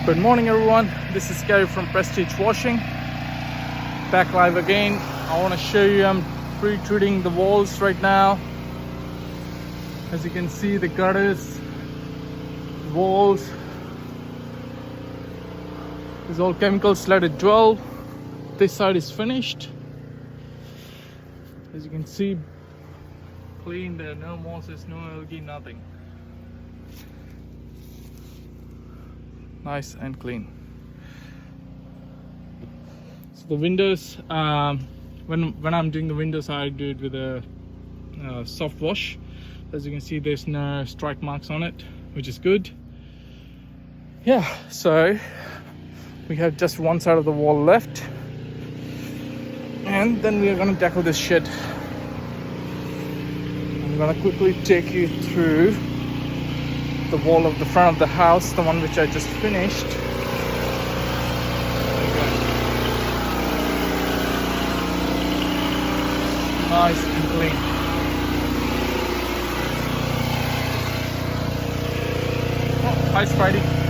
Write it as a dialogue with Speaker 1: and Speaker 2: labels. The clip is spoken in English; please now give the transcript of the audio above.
Speaker 1: Good morning everyone, this is Gary from Prestige Washing, back live again. I want to show you, I'm pre-treating the walls right now. As you can see, the gutters, walls, is all chemical slated 12. This side is finished. As you can see, clean, there are no mosses, no algae, nothing. Nice and clean. So the windows, when I'm doing the windows, I do it with a soft wash. As you can see, there's no strike marks on it, which is good. Yeah, so we have just one side of the wall left, and then we are going to tackle this shed. I'm going to quickly take you through the wall of the front of the house, the one which I just finished. Nice and clean. Oh, hi Spidey.